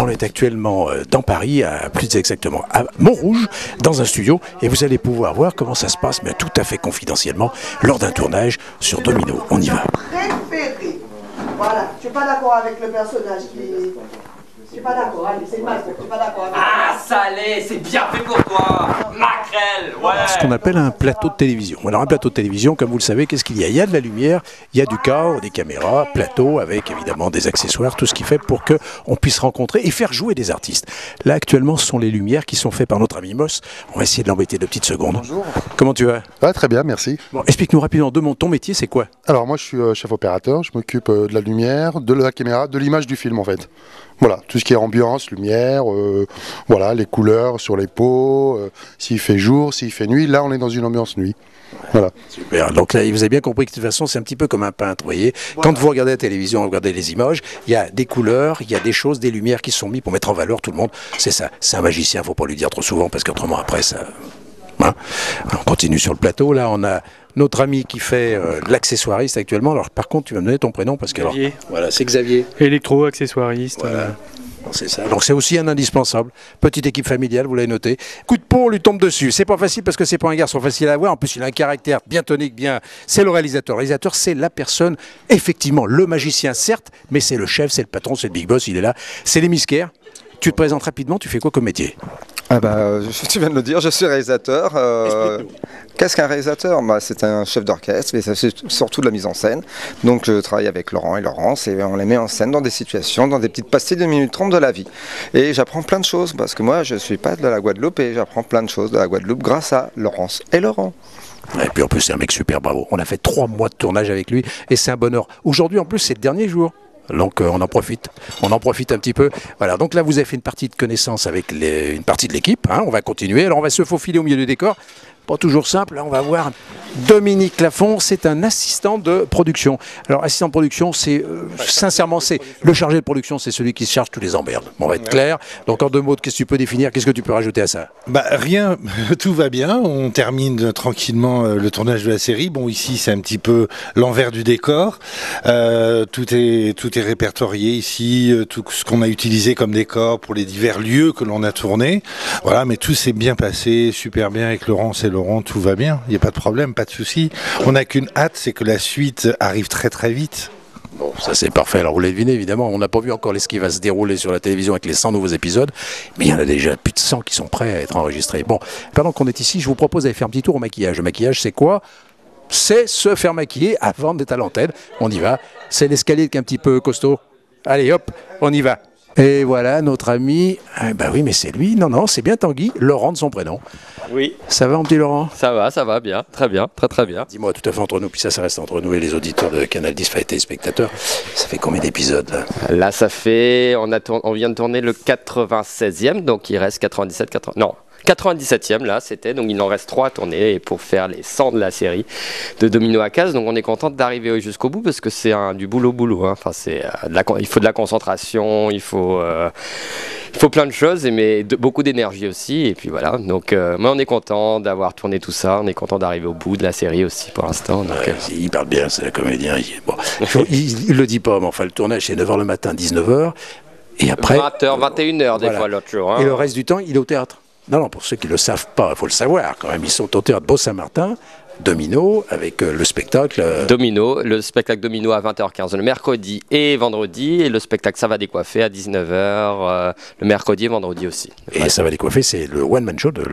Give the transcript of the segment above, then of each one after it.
on est actuellement dans Paris, plus exactement à Montrouge, dans un studio, et vous allez pouvoir voir comment ça se passe, mais tout à fait confidentiellement, lors d'un tournage sur Domino. On y va. Préféré. Voilà, tu n'es pas d'accord avec le personnage qui... Je suis pas d'accord, allez, c'est mal, je suis pas d'accord avec... Ah, salé, c'est bien fait pour toi. Maquerelle, ouais. Ce qu'on appelle un plateau de télévision. Alors un plateau de télévision, comme vous le savez, qu'est-ce qu'il y a? Il y a de la lumière, il y a du chaos, des caméras, plateau avec évidemment des accessoires, tout ce qui fait pour qu'on puisse rencontrer et faire jouer des artistes. Là actuellement, ce sont les lumières qui sont faites par notre ami Moss. On va essayer de l'embêter 2 petites secondes. Bonjour. Comment tu vas? Ouais, très bien, merci. Bon, explique-nous rapidement, ton métier, c'est quoi? Alors moi je suis chef opérateur, je m'occupe de la lumière, de la caméra, de l'image du film en fait. Voilà, tout ce qui est ambiance, lumière, voilà, les couleurs sur les pots, s'il fait jour, s'il fait nuit. Là on est dans une ambiance nuit. Voilà. Super, donc là vous avez bien compris que de toute façon c'est un petit peu comme un peintre, vous voyez. Voilà. Quand vous regardez la télévision, vous regardez les images, il y a des couleurs, il y a des choses, des lumières qui sont mises pour mettre en valeur tout le monde. C'est ça, c'est un magicien, faut pas lui dire trop souvent parce qu'autrement après ça... Hein, on continue sur le plateau, là on a notre ami qui fait l'accessoiriste actuellement. Alors par contre tu vas me donner ton prénom parce que... Xavier. Alors, voilà, c'est Xavier. Électro-accessoiriste. Voilà. C'est ça. Donc c'est aussi un indispensable. Petite équipe familiale, vous l'avez noté. Coup de peau, on lui tombe dessus. C'est pas facile parce que c'est pas un garçon facile à voir. En plus, il a un caractère bien tonique, bien. C'est le réalisateur. Le réalisateur, c'est la personne, effectivement, le magicien, certes, mais c'est le chef, c'est le patron, c'est le big boss, il est là. C'est les Misquaires. Tu te présentes rapidement, tu fais quoi comme métier? Ah bah, tu viens de le dire, je suis réalisateur. Qu'est-ce qu'un réalisateur? C'est un chef d'orchestre, mais c'est surtout de la mise en scène. Donc je travaille avec Laurent et Laurence et on les met en scène dans des situations, dans des petites pastilles de minutes 30 de la vie. Et j'apprends plein de choses parce que moi je ne suis pas de la Guadeloupe et j'apprends plein de choses de la Guadeloupe grâce à Laurence et Laurent. Et puis en plus c'est un mec super, bravo. On a fait 3 mois de tournage avec lui et c'est un bonheur. Aujourd'hui en plus c'est le dernier jour. Donc on en profite un petit peu. Voilà, donc là vous avez fait une partie de connaissance avec une partie de l'équipe, hein. On va continuer, alors on va se faufiler au milieu du décor. Pas toujours simple, là on va voir Dominique Lafont, c'est un assistant de production. Alors assistant de production, c'est sincèrement, c'est le chargé de production, c'est celui qui se charge tous les emmerdes. Bon, on va être clair. Donc en 2 mots, qu'est-ce que tu peux définir, qu'est-ce que tu peux rajouter à ça? Rien, tout va bien, on termine tranquillement le tournage de la série. Bon, ici c'est un petit peu l'envers du décor. Tout est répertorié ici, tout ce qu'on a utilisé comme décor pour les divers lieux que l'on a tournés. Voilà, mais tout s'est bien passé, super bien avec Laurence et Laurent, tout va bien, il n'y a pas de problème, pas de souci. On n'a qu'une hâte, c'est que la suite arrive très très vite. Bon, ça c'est parfait. Alors vous l'avez deviné, évidemment, on n'a pas vu encore ce qui va se dérouler sur la télévision avec les 100 nouveaux épisodes, mais il y en a déjà plus de 100 qui sont prêts à être enregistrés. Bon, pendant qu'on est ici, je vous propose d'aller faire un petit tour au maquillage. Le maquillage, c'est quoi? C'est se faire maquiller avant d'être à l'antenne. On y va. C'est l'escalier qui est un petit peu costaud. Allez, hop, on y va. Et voilà, notre ami, bah oui, mais c'est lui, non, c'est bien Tanguy, Laurent de son prénom. Oui. Ça va, mon petit Laurent? Ça va, bien, très bien, très bien. Dis-moi, tout à fait entre nous, puis ça reste entre nous et les auditeurs de Canal 10, et les spectateurs. Ça fait combien d'épisodes là? Là, ça fait, on vient de tourner le 96e, donc il reste 97e là c'était, donc il en reste 3 à tourner pour faire les 100 de la série de Domino à Case. Donc on est content d'arriver jusqu'au bout parce que c'est du boulot, hein. Enfin, il faut de la concentration, il faut plein de choses, mais beaucoup d'énergie aussi, et puis voilà, donc moi on est content d'avoir tourné tout ça, on est content d'arriver au bout de la série aussi pour l'instant. Il parle bien, c'est un comédien, il le dit pas, mais enfin le tournage c'est 9h le matin, 19h, et après 20h, 21h des fois l'autre jour, hein. Et le reste du temps il est au théâtre. Non, pour ceux qui ne le savent pas, il faut le savoir quand même. Ils sont au théâtre Beau-Saint-Martin, Domino, avec le spectacle... Domino, le spectacle Domino à 20h15 le mercredi et vendredi, et le spectacle Ça va décoiffer à 19h le mercredi et vendredi aussi. Et ouais. Ça va décoiffer, c'est le one-man show de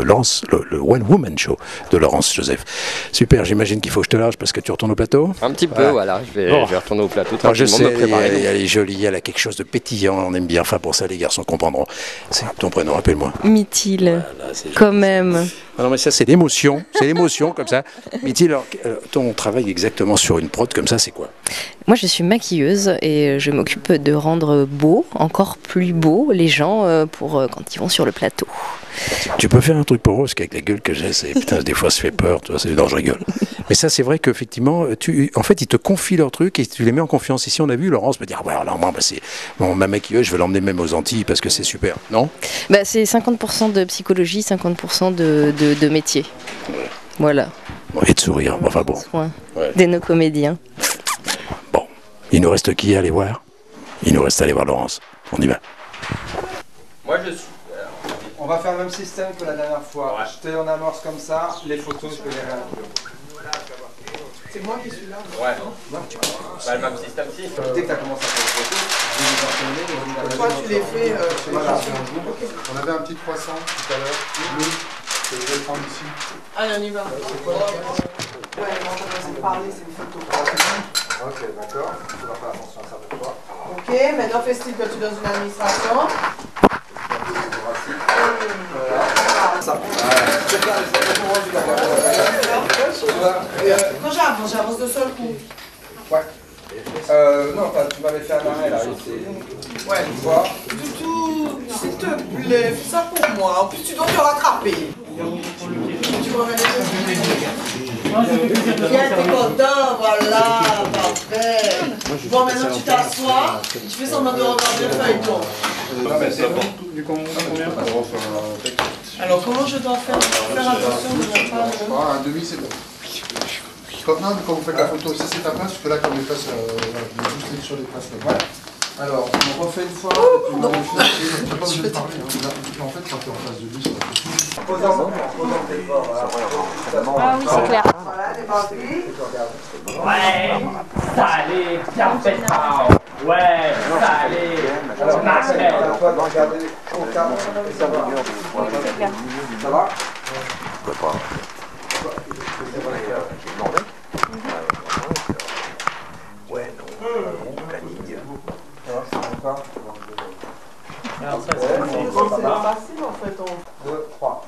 Laurence, le one-woman show de Laurence Joseph. Super, j'imagine qu'il faut que je te lâche parce que tu retournes au plateau. Un petit peu, voilà, je vais retourner au plateau tranquillement. Je sais, me préparer. Elle est jolie, elle a quelque chose de pétillant, on aime bien. Enfin, pour ça, les garçons comprendront. C'est ton prénom, rappelle-moi. Mithil, voilà, quand même. Ah non, mais ça, c'est l'émotion, comme ça. Mithil, alors, ton travail exactement sur une prod comme ça, c'est quoi? Moi, je suis maquilleuse et je m'occupe de rendre beau, encore plus beau, les gens pour quand ils vont sur le plateau. Tu peux faire un truc pour eux, parce qu'avec la gueule que j'ai, putain, des fois, ça fait peur, tu vois, non, je rigole. Mais ça, c'est vrai qu'effectivement, en fait, ils te confient leurs trucs et tu les mets en confiance. Ici, on a vu, Laurence me dire, ouais, alors moi, ma maquilleuse, je vais l'emmener même aux Antilles parce que c'est super, non? C'est 50% de psychologie, 50% de métier. Ouais. Voilà. Bon, et de sourire, enfin bon. Des nos comédiens. Bon, il nous reste qui à aller voir? Il nous reste à aller voir Laurence. On y va. Moi je suis. On va faire le même système que la dernière fois. Ouais. Je en amorce comme ça, les photos, je vais les réaliser. C'est moi qui suis là. Ouais. Bah, le même système si. Dès que tu as commencé à faire les photos, je vais les enchaîner et on va Toi, tu les fais. Voilà. On avait un petit croissant tout à l'heure, bleu, que je vais le prendre ici. Allez, on y va. Ouais, on va commencer à parler, c'est une photo. Ok, d'accord. Tu vas faire attention à ça pour toi. Ok, maintenant fais style que tu es dans une administration. Quand j'avance de seul coup. Ouais. Non, tu m'avais fait un arrêt là. Ouais. Tu vois. Toutou, s'il te plaît, fais ça pour moi. En plus, tu dois te rattraper. Tu vois, bien, t'es content, voilà, parfait. Bon, maintenant tu t'assois, tu fais semblant de regarder le feuilleton. Non, mais c'est bon. Du combien? Alors, comment je dois faire attention de ne pas... Un demi, c'est bon. Quand vous faites la photo, ça c'est ta place, parce que là, comme les places, on est juste sur les places. Ouais. Alors, on refait une fois. Tu n'as pas obligé de parler. En fait, quand tu es en face de lui, c'est Ah oui, c'est clair. Voilà, t'es parti. Ouais, ça allait, bien fait ça. Ouais, ça allait. Alors, Marcel. toi de regarder au cadre. Ça va. Ça va? C'est pas facile en fait. 2, 3.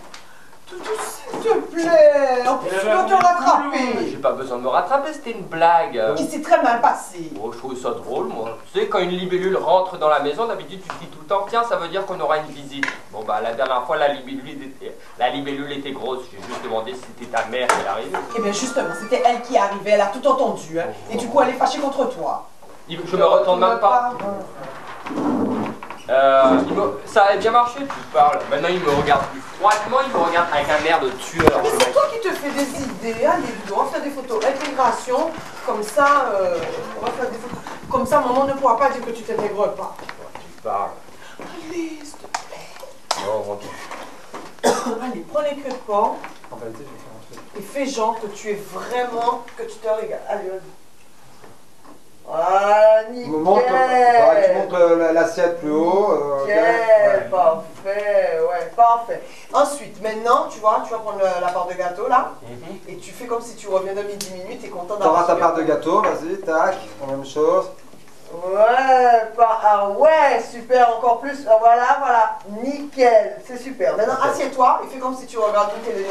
Toutou, s'il te plaît. En plus, tu dois te rattraper. J'ai pas besoin de me rattraper, c'était une blague. Il s'est très mal passé. Oh, je trouvais ça drôle, moi. Tu sais, quand une libellule rentre dans la maison, d'habitude, tu te dis tout le temps, tiens, ça veut dire qu'on aura une visite. Bon, bah, la dernière fois, la libellule était grosse. J'ai juste demandé si c'était ta mère qui arrivait. Eh bien, justement, c'était elle qui arrivait. Elle a tout entendu. Hein. Et du coup, elle est fâchée contre toi. Je me retourne même pas. Ça a bien marché, tu parles. Maintenant, il me regarde plus froidement, il me regarde avec un air de tueur. Mais c'est toi qui te fais des idées. Allez, on va faire des photos. Intégration, comme ça, on va faire des photos. Comme ça, maman ne pourra pas dire que tu t'intègres pas. Tu parles. Allez, s'il te plaît. Non, rentre. Allez, prends les queues de porc En réalité, je vais faire un truc. et fais genre que tu es vraiment, que tu te régales. Allez, vas-y. Voilà, nickel. Tu montes l'assiette plus haut. Nickel, parfait, ouais, parfait. Ensuite, maintenant, tu vas prendre la part de gâteau là, et tu fais comme si tu reviens de midi minuit, t'es content d'avoir. T'auras ta part de gâteau, vas-y, tac, la même chose. Ouais, super, encore plus. Voilà, nickel, c'est super. Maintenant, assieds-toi et fais comme si tu regardes une télé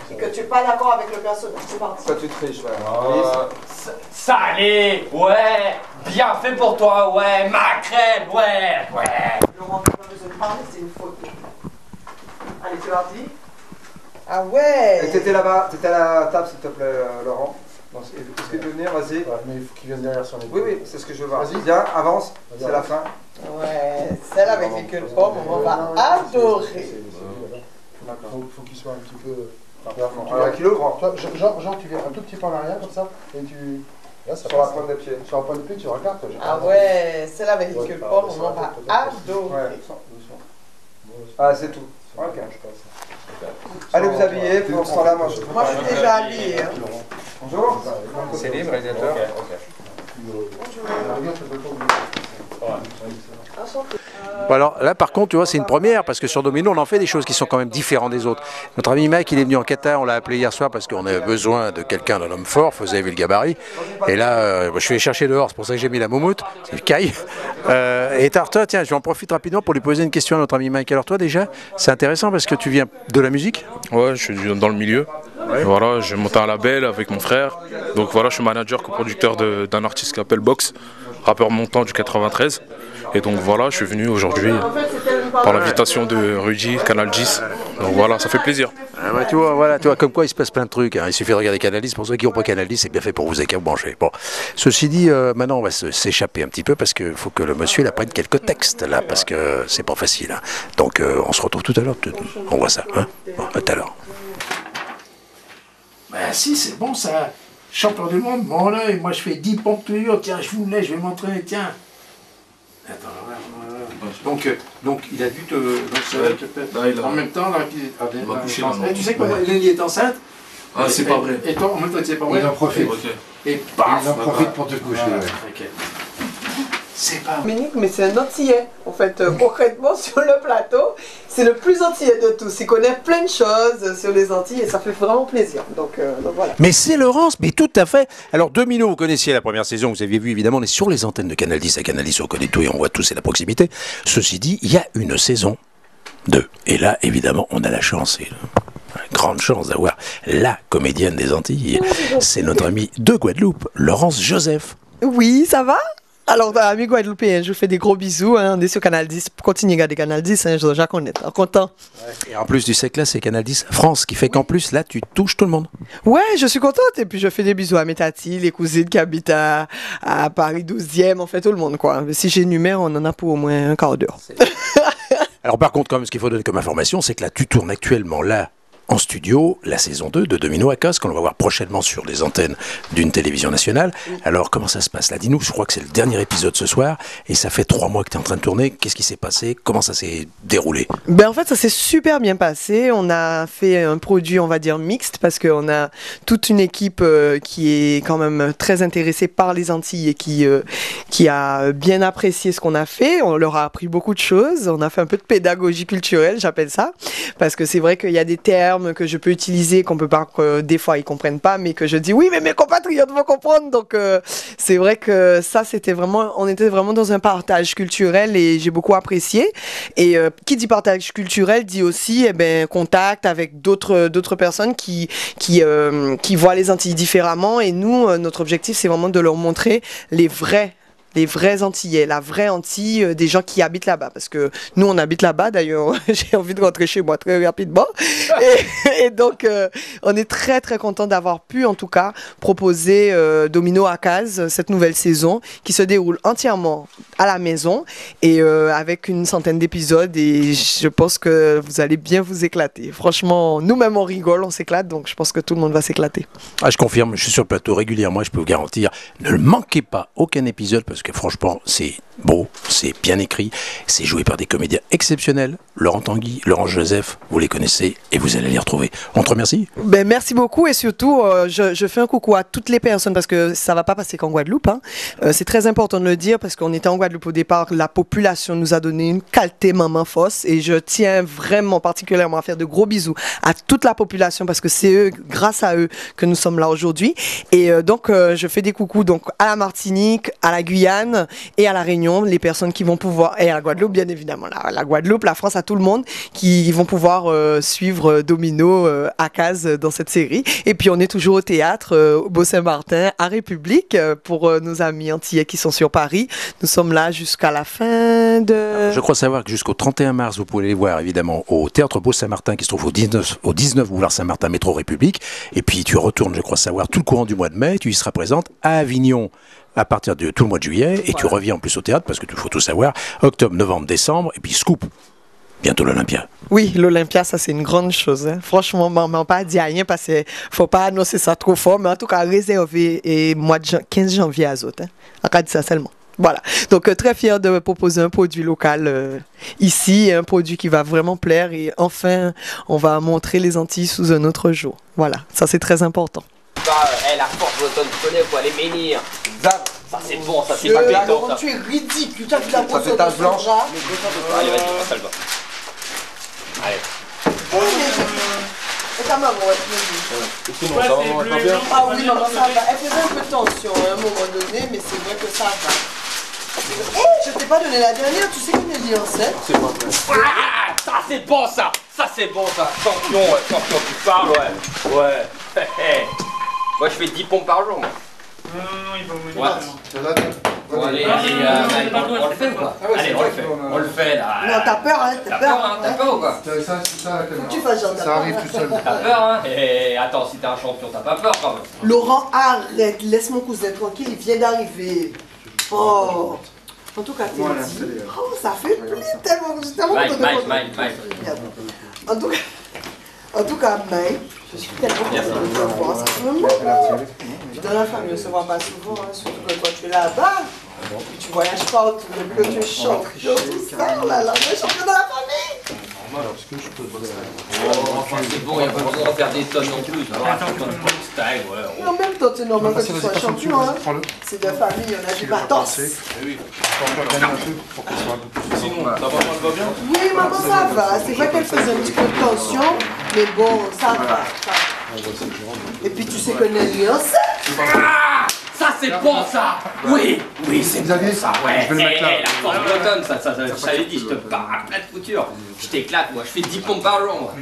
et que tu n'es pas d'accord avec le personnage. C'est parti. Toi, tu triches, ouais. Ça allait, ouais, bien fait pour toi, ouais, maquerelle, ouais. Laurent, tu n'as pas besoin de parler, c'est une photo. Allez, c'est parti. Ah ouais. Et t'étais là-bas, t'étais à la table, s'il te plaît, Laurent. Est-ce que tu peux venir, vas-y. Ouais, mais il faut qu'il vienne derrière sur les. Oui, c'est ce que je veux voir. Vas-y. Viens, avance, c'est la fin. Ouais, celle avec les queues de porc, on va adorer. Faut qu'il soit un petit peu. Alors, qu'il ouvre. Toi, genre, tu viens un tout petit peu en arrière comme ça, et tu. Là, ça Sur la passe. pointe des pieds. Sur la pointe de pied, tu regardes. Ah ouais, celle avec les queues de porc, on va adorer. Ouais. Ah, c'est tout. Ok. Allez vous habiller, puis on sera là, moi je Moi, je suis déjà habillée. Hein. Bonjour. C'est libre, réalisateur. Bon, alors là par contre tu vois c'est une première parce que sur Domino on en fait des choses qui sont quand même différentes des autres. Notre ami Mike il est venu en Qatar, on l'a appelé hier soir parce qu'on avait besoin de quelqu'un, d'un homme fort, vous avez vu le gabarit. Et là je suis allé chercher dehors, c'est pour ça que j'ai mis la moumoute, c'est le caille. Et Tarta, tiens je en profite rapidement pour lui poser une question à notre ami Mike. Alors toi déjà c'est intéressant parce que tu viens de la musique. Ouais, je suis dans le milieu. Ouais. Voilà, j'ai monté un label avec mon frère. Donc voilà, je suis manager, coproducteur d'un artiste qui s'appelle Box, rappeur montant du 93. Et donc voilà, je suis venu aujourd'hui par l'invitation de Rudy, Canal 10. Donc voilà, ça fait plaisir. Ah bah, tu vois, comme quoi il se passe plein de trucs. Hein. Il suffit de regarder Canal 10. Pour ceux qui n'ont pas Canal 10, c'est bien fait pour vous, qu'à vous brancher. Bon, ceci dit, maintenant on va s'échapper un petit peu parce qu'il faut que le monsieur il apprenne quelques textes là, parce que c'est pas facile. Hein. Donc on se retrouve tout à l'heure. On voit ça. Hein. Bon, à tout à l'heure. Ben si, c'est bon ça. Champion du monde, mon œil, moi je fais 10 pompes tuyaux, tiens, je vous laisse, je vais montrer, tiens. Attends, voilà. Donc il a dû te... en même temps, là, tu sais que Nelly est enceinte. Ah, c'est pas vrai. Et toi, en même temps, c'est pas vrai. Il en profite. Et paf, il en profite pour te coucher. Voilà. Ouais. C'est pas... Dominique, mais c'est un Antillais. En fait, concrètement, sur le plateau, c'est le plus Antillais de tous. Il connaît plein de choses sur les Antilles et ça fait vraiment plaisir. Donc voilà. Mais c'est Laurence, mais tout à fait. Alors Domino, vous connaissiez la première saison, vous aviez vu évidemment, on est sur les antennes de Canal 10. À Canal 10, on connaît tout et on voit tout, c'est la proximité. Ceci dit, il y a une saison 2. Et là, évidemment, on a la chance, et une grande chance d'avoir la comédienne des Antilles. C'est notre amie de Guadeloupe, Laurence Joseph. Oui, ça va? Alors, amis guadeloupéens, je vous fais des gros bisous. Hein. On est sur Canal 10. Continuez à regarder Canal 10. Hein, déjà qu'on est content. Et en plus, tu sais que là, c'est Canal 10 France qui fait qu'en plus, là, tu touches tout le monde. Ouais, je suis contente. Et puis, je fais des bisous à mes tatis, les cousines qui habitent à Paris 12e. En fait, tout le monde, quoi. Si j'énumère, on en a pour au moins un quart d'heure. Alors, par contre, quand même, ce qu'il faut donner comme information, c'est que là, tu tournes actuellement là, en studio, la saison 2 de Domino à Cos, qu'on va voir prochainement sur les antennes d'une télévision nationale. Alors, comment ça se passe là? Dis-nous, je crois que c'est le dernier épisode ce soir, et ça fait 3 mois que tu es en train de tourner. Qu'est-ce qui s'est passé? Comment ça s'est déroulé? Ben en fait, ça s'est super bien passé. On a fait un produit, on va dire, mixte, parce qu'on a toute une équipe qui est quand même très intéressée par les Antilles et qui a bien apprécié ce qu'on a fait. On leur a appris beaucoup de choses. On a fait un peu de pédagogie culturelle, j'appelle ça, parce que c'est vrai qu'il y a des termes que je peux utiliser, qu'on peut pas, que des fois ils comprennent pas, mais que je dis oui, mais mes compatriotes vont comprendre. Donc c'est vrai que ça, c'était vraiment, on était vraiment dans un partage culturel et j'ai beaucoup apprécié. Et qui dit partage culturel dit aussi contact avec d'autres personnes qui voient les Antilles différemment. Et nous, notre objectif, c'est vraiment de leur montrer les vrais Antillais, la vraie Antille des gens qui habitent là-bas. Parce que nous, on habite là-bas, d'ailleurs, j'ai envie de rentrer chez moi très rapidement. Et donc, on est très, très content d'avoir pu, en tout cas, proposer Domino à Caz, cette nouvelle saison, qui se déroule entièrement à la maison et avec une centaine d'épisodes. Et je pense que vous allez bien vous éclater. Franchement, nous-mêmes, on rigole, on s'éclate, donc je pense que tout le monde va s'éclater. Ah, je confirme, je suis sur le plateau régulièrement, je peux vous garantir, ne manquez pas aucun épisode, parce que franchement, c'est beau, c'est bien écrit, c'est joué par des comédiens exceptionnels. Laurent Tanguy, Laurent Joseph, vous les connaissez et vous allez les retrouver. On te remercie. Ben, merci beaucoup et surtout, je fais un coucou à toutes les personnes parce que ça va pas passer qu'en Guadeloupe. Hein. C'est très important de le dire parce qu'on était en Guadeloupe au départ. La population nous a donné une qualité maman fosse et je tiens vraiment particulièrement à faire de gros bisous à toute la population parce que c'est eux, grâce à eux, que nous sommes là aujourd'hui. Et donc, je fais des coucous donc à la Martinique, à la Guyane et à la Réunion, les personnes qui vont pouvoir, et à la Guadeloupe bien évidemment, la Guadeloupe, la France, à tout le monde qui vont pouvoir suivre Domino à Caz dans cette série. Et puis on est toujours au théâtre au Beau-Saint-Martin à République pour nos amis antillais qui sont sur Paris. Nous sommes là jusqu'à la fin de... Je crois savoir que jusqu'au 31 mars, vous pouvez les voir évidemment au théâtre Beau-Saint-Martin qui se trouve au 19 boulevard Saint-Martin, métro République. Et puis tu retournes, je crois savoir, tout le courant du mois de mai, tu y seras présente à Avignon à partir de tout le mois de juillet, et tu reviens en plus au théâtre, parce que tu faut tout savoir, octobre, novembre, décembre, et puis Scoop, bientôt l'Olympia. Oui, l'Olympia, ça c'est une grande chose. Hein. Franchement, maman pas dit rien parce qu'il ne faut pas annoncer ça trop fort, mais en tout cas, réservé et mois de 15 janvier à Zot. Hein. On va dire ça seulement. Voilà, donc très fier de proposer un produit local ici, un produit qui va vraiment plaire, et enfin, on va montrer les Antilles sous un autre jour. Voilà, ça c'est très important. La force bretonne, tu connais quoi, les menhirs. Ça c'est bon, ça c'est pas béton ça. Tu es ridicule, tu as vu la Ça fait tache blanche. Allez, vas-y, passe le bas. Allez. Et ta maman, elle te dit. Ah oui, maman, ça va. Elle faisait un peu de tension à un moment donné, mais c'est vrai que ça va. Je t'ai pas donné la dernière, tu sais qu'on est lié en 7. C'est pas vrai. Ah, ça c'est bon ça. Ça c'est bon ça. Champion, champion, tu parles, ouais. Ouais. Moi je fais 10 pompes par jour, moi. Non, il va me Ouais. Bon, allez, on le fait ou quoi? Allez, on le fait là. Non, t'as peur, hein? T'as peur, hein? T'as peur ou quoi? C'est ça la caméra. Faut que tu fasses genre Ça arrive tout seul. T'as peur, hein? Et attends, si t'es un champion, t'as pas peur quand même. Laurent, arrête, laisse mon cousin tranquille, il vient d'arriver. Oh. En tout cas, t'es dit. Oh, ça fait plaisir, tellement Mike. En tout cas, Mike, je suis tellement contente de te voir. Ça fait un moment. Je dans la famille, on ne se voit pas souvent, hein, surtout que quand tu es là-bas. Tu voyages partout, que tu es champion, tout ça, oh là là, on est champion dans la famille. Enfin, c'est bon, il n'y a pas besoin de faire des tonnes non plus. Style, ouais. En même temps, c'est normal que tu sois champion. Hein. C'est de famille, on a du matos. Oui. Sinon, ta maman elle va bien? Oui, maman, ça va. C'est vrai qu'elle faisait un petit peu de tension, mais bon, ça va. Et puis tu sais que Nelly, on sait. Ah, ça c'est bon ça. Oui, c'est bon ça. Ouais, je vais le mettre là. La force bretonne, ça, je t'avais dit, je te parle plein de couture. Je t'éclate, moi, je fais 10 pompes par jour, moi.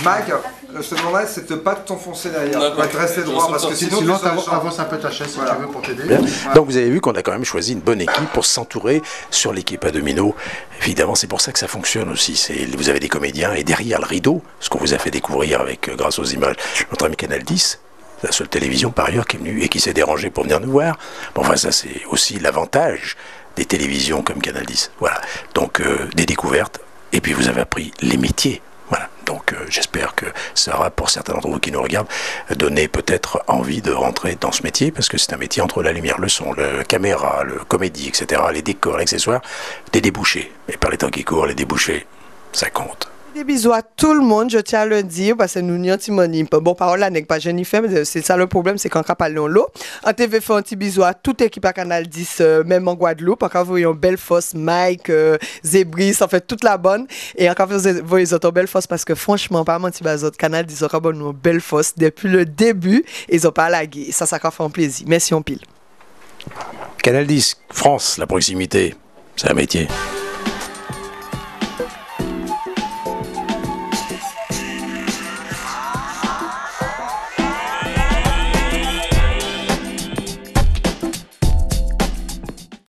Mike, je te demanderais c'est de pas t'enfoncer derrière, D'accord. de rester droit parce que sinon tu avance un peu ta chaise si tu veux pour t'aider. Bien. Donc vous avez vu qu'on a quand même choisi une bonne équipe pour s'entourer sur l'équipe à domino. Évidemment, c'est pour ça que ça fonctionne aussi. Vous avez des comédiens et derrière le rideau, ce qu'on vous a fait découvrir avec, grâce aux images, notre ami Canal 10, la seule télévision par ailleurs qui est venue et qui s'est dérangée pour venir nous voir. Bon, enfin, ça c'est aussi l'avantage des télévisions comme Canal 10. Voilà. Donc des découvertes. Et puis vous avez appris les métiers. Voilà, donc j'espère que ça aura, pour certains d'entre vous qui nous regardent, donné peut-être envie de rentrer dans ce métier, parce que c'est un métier entre la lumière, le son, la caméra, le comédie, etc., les décors, les accessoires, des débouchés. Et par les temps qui courent, les débouchés, ça compte. Des bisous à tout le monde, je tiens à le dire, parce que nous n'y avons pas bon parole là, n'est pas Jennifer, mais c'est ça le problème, c'est qu'en parlons l'eau. En TV, fait un petit bisou à toute l'équipe à Canal 10, même en Guadeloupe. Encore vous voyez Bellefosse, Mike, Zébris, en fait toute la bonne. Et encore vous voyez les autres Bellefosse, parce que franchement, pas menti, les autres Canal 10 ont bon Bellefosse depuis le début, ils n'ont pas lagué. Ça fait un plaisir. Merci en pile. Canal 10, France, la proximité, c'est un métier.